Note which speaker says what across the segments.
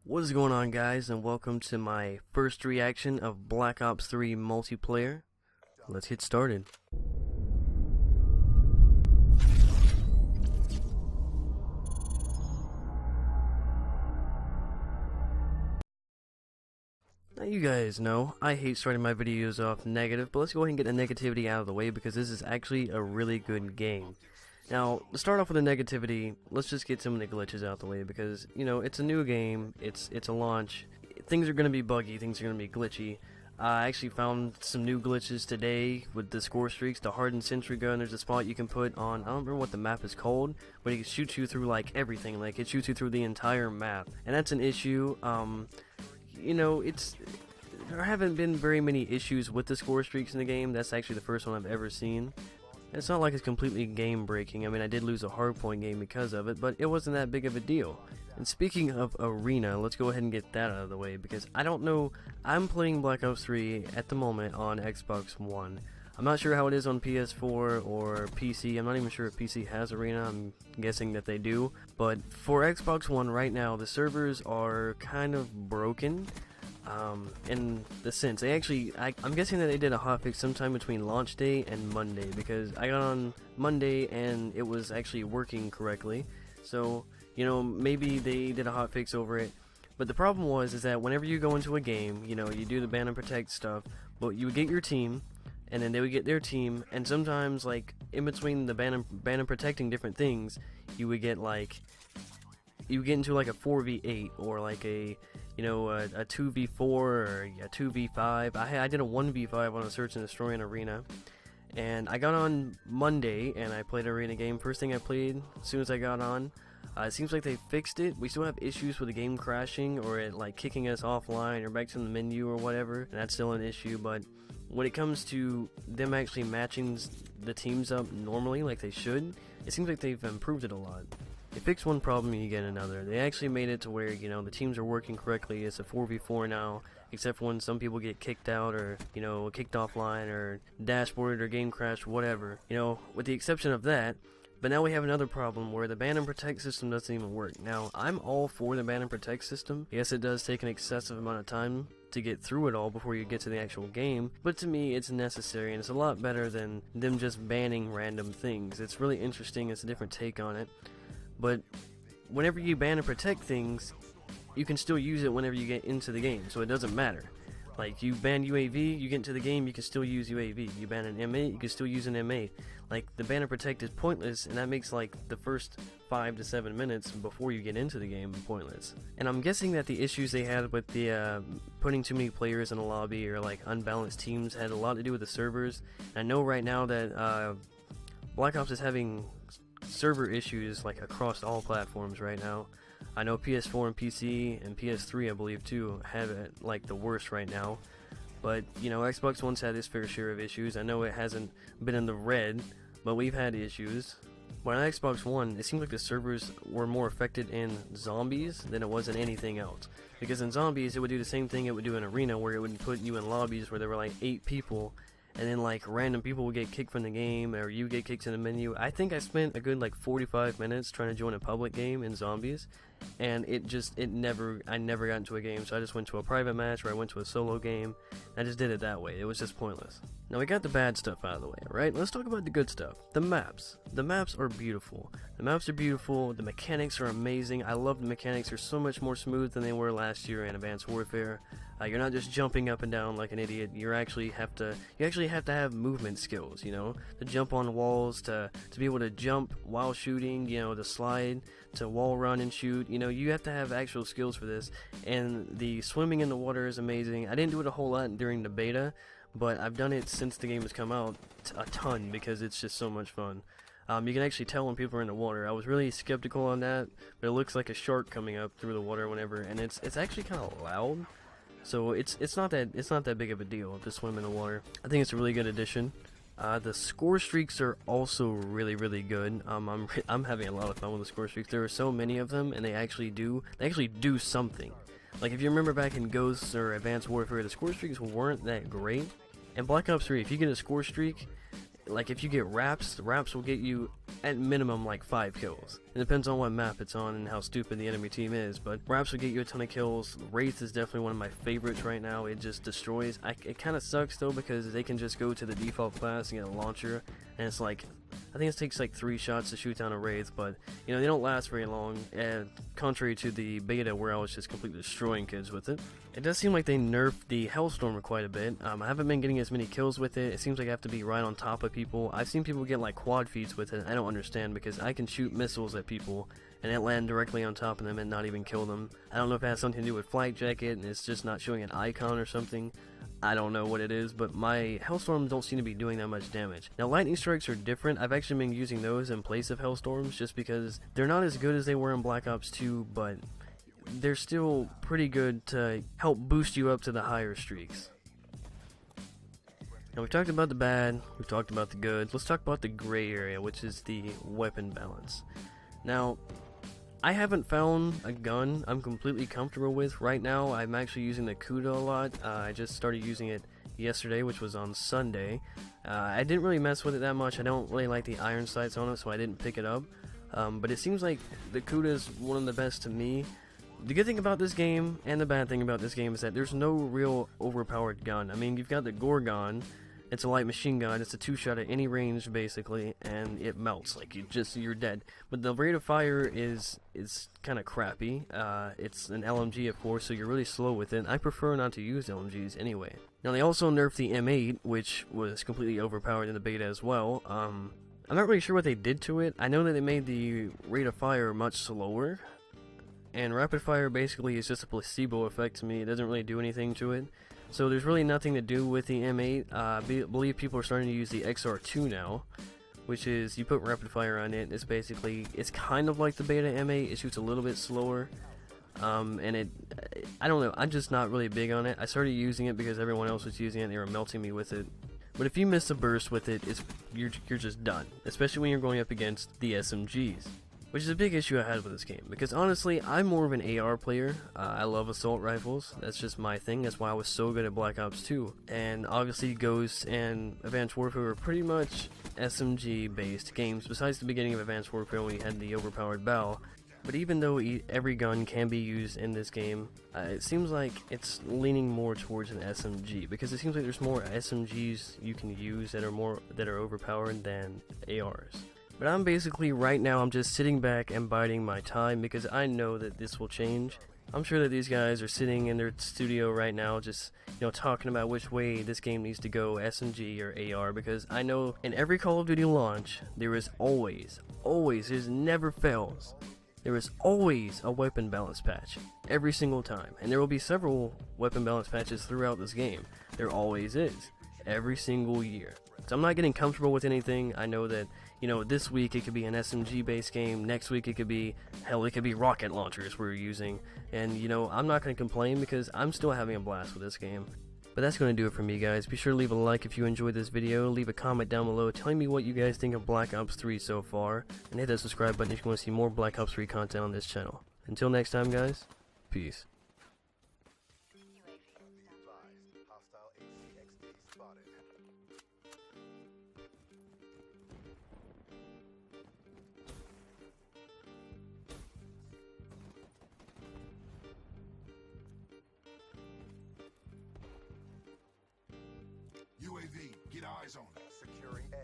Speaker 1: What is going on, guys, and welcome to my first reaction of Black Ops 3 multiplayer. Let's get started. Now, you guys know I hate starting my videos off negative, but let's go ahead and get the negativity out of the way because this is actually a really good game. Now, to start off with the negativity, let's just get some of the glitches out of the way because, you know, it's a new game, it's a launch, things are going to be buggy, things are going to be glitchy. I actually found some new glitches today with the score streaks, the hardened sentry gun. There's a spot you can put on, I don't remember what the map is called, but it shoots you through like everything, like it shoots you through the entire map, and that's an issue. You know, there haven't been very many issues with the score streaks in the game. That's actually the first one I've ever seen. It's not like it's completely game breaking. I mean, I did lose a hardpoint game because of it, but it wasn't that big of a deal. And speaking of arena, let's go ahead and get that out of the way because I don't know. I'm playing Black Ops 3 at the moment on Xbox One. I'm not sure how it is on PS4 or PC. I'm not even sure if PC has arena. I'm guessing that they do. But for Xbox One right now, the servers are kind of broken. In the sense, I'm guessing that they did a hotfix sometime between launch day and Monday, because I got on Monday and it was actually working correctly. So, you know, maybe they did a hotfix over it. But the problem is that whenever you go into a game, you know, you do the ban and protect stuff, but you would get your team, and then they would get their team, and sometimes, like, in between the ban and protecting different things, you would get into like a 4v8 or like a 2v4 or a 2v5. I did a 1v5 on a search and destroy an arena, and I got on Monday and I played an arena game. First thing I played as soon as I got on. It seems like they fixed it. We still have issues with the game crashing or it like kicking us offline or back to the menu or whatever, and that's still an issue. But when it comes to them actually matching the teams up normally like they should, it seems like they've improved it a lot. They fix one problem, you get another. They actually made it to where, you know, the teams are working correctly. It's a 4v4 now, except for when some people get kicked out or, you know, kicked offline or dashboarded or game crashed, whatever. You know, with the exception of that. But now we have another problem where the ban and protect system doesn't even work. Now, I'm all for the ban and protect system. Yes, it does take an excessive amount of time to get through it all before you get to the actual game, but to me it's necessary, and it's a lot better than them just banning random things. It's really interesting, it's a different take on it. But whenever you ban and protect things, you can still use it whenever you get into the game, so it doesn't matter. Like, you ban UAV, you get into the game, you can still use UAV. You ban an M8, you can still use an M8. Like, the ban and protect is pointless, and that makes, like, the first 5 to 7 minutes before you get into the game pointless. And I'm guessing that the issues they had with the putting too many players in a lobby or, like, unbalanced teams had a lot to do with the servers. I know right now that Black Ops is having server issues, like, across all platforms right now. I know PS4 and PC and PS3, I believe too, have it like the worst right now. But, you know, Xbox One's had its fair share of issues. I know it hasn't been in the red, but we've had issues. But on Xbox One, it seems like the servers were more affected in zombies than it was in anything else. Because in zombies, it would do the same thing it would do in arena, where it would put you in lobbies where there were like 8 people, and then like random people would get kicked from the game, or you get kicked in the menu. I think I spent a good like 45 minutes trying to join a public game in zombies, and I never got into a game, so I just went to a private match or I went to a solo game. I just did it that way. It was just pointless. Now we got the bad stuff out of the way, right? Let's talk about the good stuff. The maps. The maps are beautiful. The maps are beautiful. The mechanics are amazing. I love the mechanics. They're so much more smooth than they were last year in Advanced Warfare. You're not just jumping up and down like an idiot. You actually have to have movement skills, you know, to jump on walls, to be able to jump while shooting, you know, to slide, to wall run and shoot. You know, you have to have actual skills for this. And the swimming in the water is amazing. I didn't do it a whole lot during the beta, but I've done it since the game has come out a ton because it's just so much fun. You can actually tell when people are in the water. I was really skeptical on that, but it looks like a shark coming up through the water whenever, and it's actually kind of loud. So it's not that big of a deal to swim in the water. I think it's a really good addition. The score streaks are also really good. I'm having a lot of fun with the score streaks. There are so many of them, and they actually do something. Like, if you remember back in Ghosts or Advanced Warfare, the score streaks weren't that great. And Black Ops 3, if you get a score streak, like if you get wraps, the wraps will get you at minimum like 5 kills. It depends on what map it's on and how stupid the enemy team is, but wraps will get you a ton of kills. Wraith is definitely one of my favorites right now. It just destroys. It kind of sucks though because they can just go to the default class and get a launcher, and it's like, I think it takes like 3 shots to shoot down a Wraith, but you know, they don't last very long, and contrary to the beta where I was just completely destroying kids with it. It does seem like they nerfed the Hellstorm quite a bit. I haven't been getting as many kills with it. It seems like I have to be right on top of people. I've seen people get like quad feeds with it. I don't understand, because I can shoot missiles at people and it land directly on top of them and not even kill them. I don't know if it has something to do with Flight Jacket and it's just not showing an icon or something. I don't know what it is, but my Hellstorms don't seem to be doing that much damage. Now, Lightning Strikes are different. I've actually been using those in place of Hellstorms just because they're not as good as they were in Black Ops 2, but they're still pretty good to help boost you up to the higher streaks. Now, we've talked about the bad, we've talked about the good. Let's talk about the gray area, which is the weapon balance. Now, I haven't found a gun I'm completely comfortable with right now. I'm actually using the Kuda a lot. I just started using it yesterday, which was on Sunday. I didn't really mess with it that much. I don't really like the iron sights on it, so I didn't pick it up. But it seems like the Kuda is one of the best to me. The good thing about this game, and the bad thing about this game, is that there's no real overpowered gun. I mean, you've got the Gorgon. It's a light machine gun. It's a 2-shot at any range, basically, and it melts. Like, you're dead. But the rate of fire is kind of crappy. It's an LMG, of course, so you're really slow with it. I prefer not to use LMGs anyway. Now, they also nerfed the M8, which was completely overpowered in the beta as well. I'm not really sure what they did to it. I know that they made the rate of fire much slower. And rapid fire basically is just a placebo effect to me. It doesn't really do anything to it. So there's really nothing to do with the M8. I believe people are starting to use the XR2 now, which is you put rapid fire on it. It's kind of like the beta M8. It shoots a little bit slower, and I don't know. I'm just not really big on it. I started using it because everyone else was using it. They were melting me with it. But if you miss a burst with it, you're just done. Especially when you're going up against the SMGs. Which is a big issue I had with this game, because honestly, I'm more of an AR player. I love assault rifles. That's just my thing. That's why I was so good at Black Ops 2. And obviously, Ghost and Advanced Warfare were pretty much SMG-based games, besides the beginning of Advanced Warfare when we had the overpowered bow. But even though every gun can be used in this game, it seems like it's leaning more towards an SMG, because it seems like there's more SMGs you can use that are overpowered than ARs. But I'm basically, right now, I'm just sitting back and biding my time, because I know that this will change. I'm sure that these guys are sitting in their studio right now just, talking about which way this game needs to go, SMG or AR, because I know in every Call of Duty launch, there is always, there's never fails, there is always a weapon balance patch, every single time. And there will be several weapon balance patches throughout this game. There always is, every single year. So I'm not getting comfortable with anything. I know that, this week it could be an SMG based game, next week it could be, hell, it could be rocket launchers we're using, and I'm not going to complain because I'm still having a blast with this game. But that's going to do it for me, guys. Be sure to leave a like if you enjoyed this video, leave a comment down below telling me what you guys think of Black Ops 3 so far, and hit that subscribe button if you want to see more Black Ops 3 content on this channel. Until next time, guys, peace.
Speaker 2: UAV, get eyes on it. Securing A.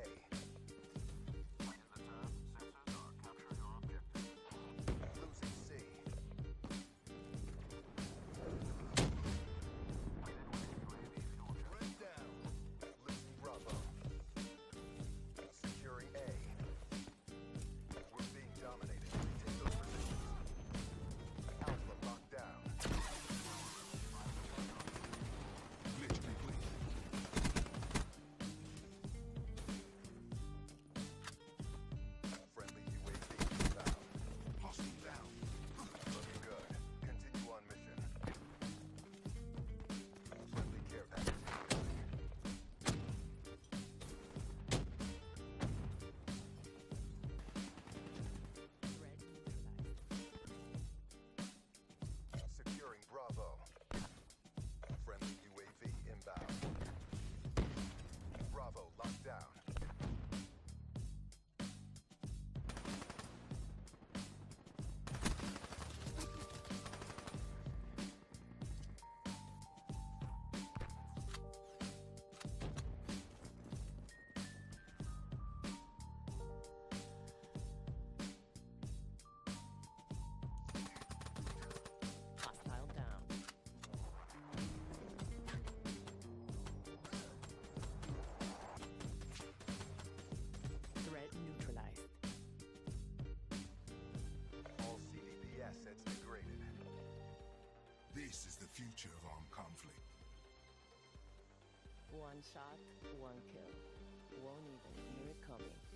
Speaker 2: Losing C. Red down. Losing Bravo. Securing A. We're being dominated. Take those positions. Alpha locked down. Glitch complete.
Speaker 3: One shot, one kill. Won't even hear it coming.